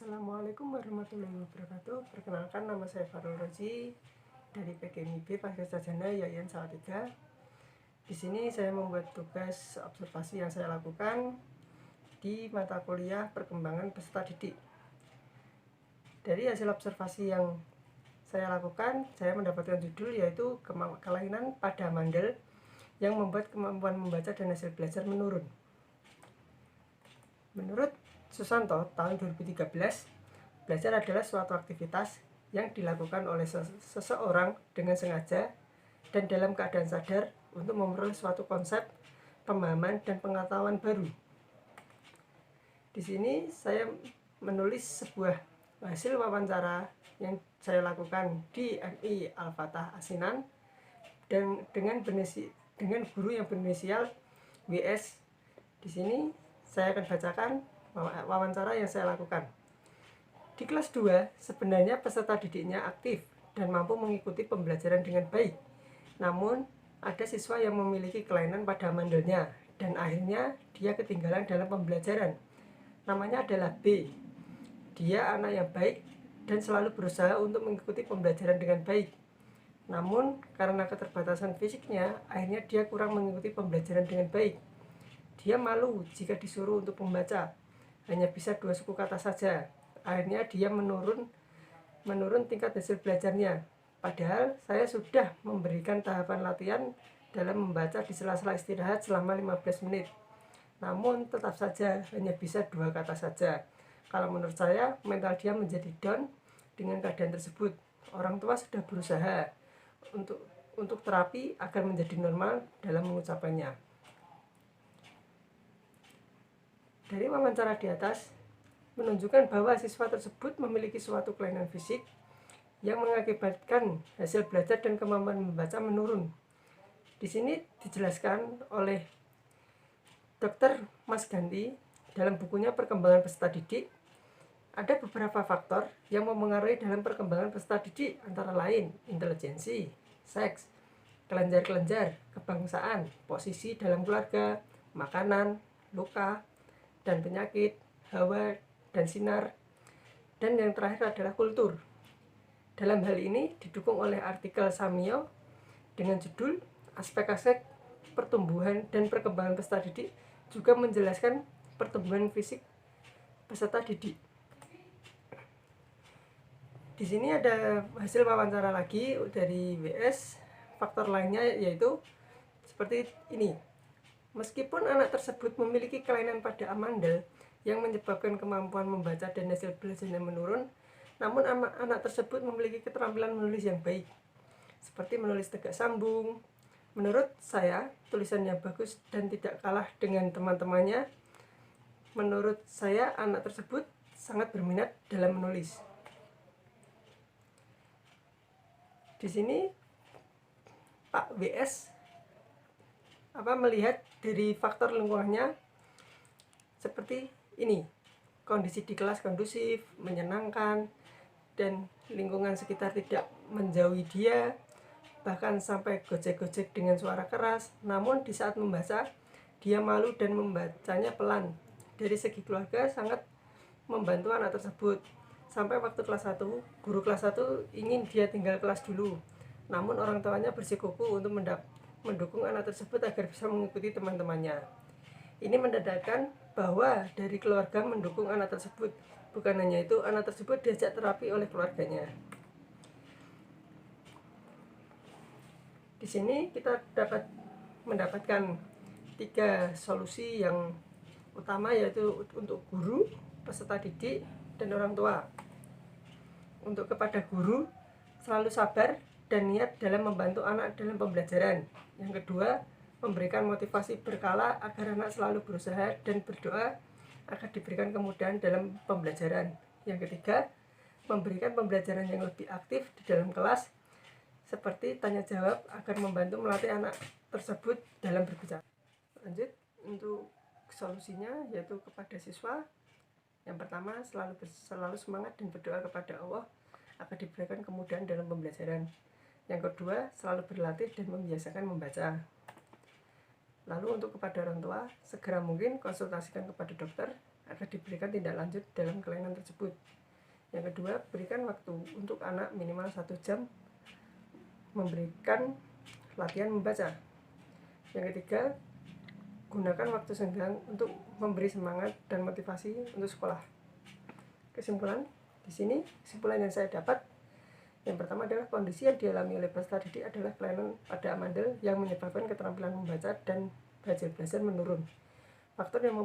Assalamualaikum warahmatullahi wabarakatuh. Perkenalkan, nama saya Farul Rozi dari PGMIB Pasir Sarjana Yayan Salatiga. Di sini saya membuat tugas observasi yang saya lakukan di mata kuliah perkembangan peserta didik. Dari hasil observasi yang saya lakukan, saya mendapatkan judul yaitu kelainan pada mandel yang membuat kemampuan membaca dan hasil belajar menurun. Menurut Susanto, tahun 2013, belajar adalah suatu aktivitas yang dilakukan oleh seseorang dengan sengaja dan dalam keadaan sadar untuk memperoleh suatu konsep, pemahaman, dan pengetahuan baru. Di sini saya menulis sebuah hasil wawancara yang saya lakukan di MI Al-Fatah Asinan dan dengan guru yang berinisial WS. Di sini saya akan bacakan wawancara yang saya lakukan. Di kelas 2, sebenarnya peserta didiknya aktif dan mampu mengikuti pembelajaran dengan baik. Namun, ada siswa yang memiliki kelainan pada mandelnya dan akhirnya dia ketinggalan dalam pembelajaran. Namanya adalah B. Dia anak yang baik dan selalu berusaha untuk mengikuti pembelajaran dengan baik. Namun, karena keterbatasan fisiknya, akhirnya dia kurang mengikuti pembelajaran dengan baik. Dia malu jika disuruh untuk membaca, hanya bisa 2 suku kata saja. Akhirnya dia menurun tingkat hasil belajarnya. Padahal saya sudah memberikan tahapan latihan dalam membaca di sela-sela istirahat selama 15 menit. Namun tetap saja hanya bisa 2 kata saja. Kalau menurut saya, mental dia menjadi down dengan keadaan tersebut. Orang tua sudah berusaha untuk terapi agar menjadi normal dalam mengucapkannya. Dari wawancara di atas menunjukkan bahwa siswa tersebut memiliki suatu kelainan fisik yang mengakibatkan hasil belajar dan kemampuan membaca menurun. Di sini dijelaskan oleh Dr. Mas Ganti dalam bukunya Perkembangan Peserta Didik. Ada beberapa faktor yang mempengaruhi dalam perkembangan peserta didik, antara lain intelijensi, seks, kelenjar-kelenjar, kebangsaan, posisi dalam keluarga, makanan, luka, dan penyakit, hawa, dan sinar, dan yang terakhir adalah kultur. Dalam hal ini didukung oleh artikel Samio dengan judul Aspek-aspek pertumbuhan dan perkembangan peserta didik, juga menjelaskan pertumbuhan fisik peserta didik. Di sini ada hasil wawancara lagi dari WS. Faktor lainnya yaitu seperti ini. Meskipun anak tersebut memiliki kelainan pada amandel yang menyebabkan kemampuan membaca dan hasil belajarnya menurun, namun anak tersebut memiliki keterampilan menulis yang baik, seperti menulis tegak sambung. Menurut saya, tulisannya bagus dan tidak kalah dengan teman-temannya. Menurut saya, anak tersebut sangat berminat dalam menulis. Di sini Pak WS melihat dari faktor lingkungannya seperti ini. Kondisi di kelas kondusif, menyenangkan, dan lingkungan sekitar tidak menjauhi dia, bahkan sampai gojek-gojek dengan suara keras. Namun di saat membaca, dia malu dan membacanya pelan. Dari segi keluarga sangat membantu anak tersebut. Sampai waktu kelas 1, guru kelas 1 ingin dia tinggal kelas dulu. Namun orang tuanya bersikukuh untuk mendukung anak tersebut agar bisa mengikuti teman-temannya. Ini menandakan bahwa dari keluarga mendukung anak tersebut. Bukan hanya itu, anak tersebut diajak terapi oleh keluarganya. Di sini kita dapat mendapatkan 3 solusi yang utama, yaitu untuk guru, peserta didik, dan orang tua. Untuk kepada guru, selalu sabar dan niat dalam membantu anak dalam pembelajaran. Yang kedua, memberikan motivasi berkala agar anak selalu berusaha dan berdoa agar diberikan kemudahan dalam pembelajaran. Yang ketiga, memberikan pembelajaran yang lebih aktif di dalam kelas, seperti tanya jawab agar membantu melatih anak tersebut dalam berbicara. Lanjut, untuk solusinya yaitu kepada siswa. Yang pertama, selalu semangat dan berdoa kepada Allah agar diberikan kemudahan dalam pembelajaran. Yang kedua, selalu berlatih dan membiasakan membaca. Lalu untuk kepada orang tua, segera mungkin konsultasikan kepada dokter agar diberikan tindak lanjut dalam kelainan tersebut. Yang kedua, berikan waktu untuk anak minimal 1 jam memberikan latihan membaca. Yang ketiga, gunakan waktu senggang untuk memberi semangat dan motivasi untuk sekolah. Kesimpulan di sini, kesimpulan yang saya dapat, yang pertama adalah kondisi yang dialami oleh peserta didik adalah kelainan pada amandel yang menyebabkan keterampilan membaca dan belajar menurun. Faktor yang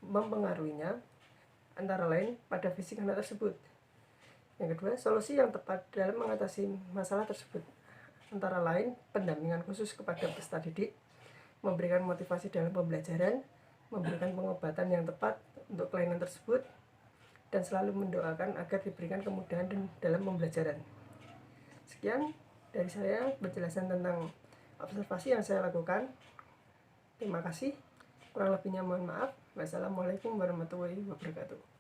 mempengaruhinya antara lain pada fisik anak tersebut. Yang kedua, solusi yang tepat dalam mengatasi masalah tersebut antara lain pendampingan khusus kepada peserta didik, memberikan motivasi dalam pembelajaran, memberikan pengobatan yang tepat untuk kelainan tersebut, dan selalu mendoakan agar diberikan kemudahan dalam pembelajaran. Sekian dari saya penjelasan tentang observasi yang saya lakukan. Terima kasih. Kurang lebihnya mohon maaf. Wassalamualaikum warahmatullahi wabarakatuh.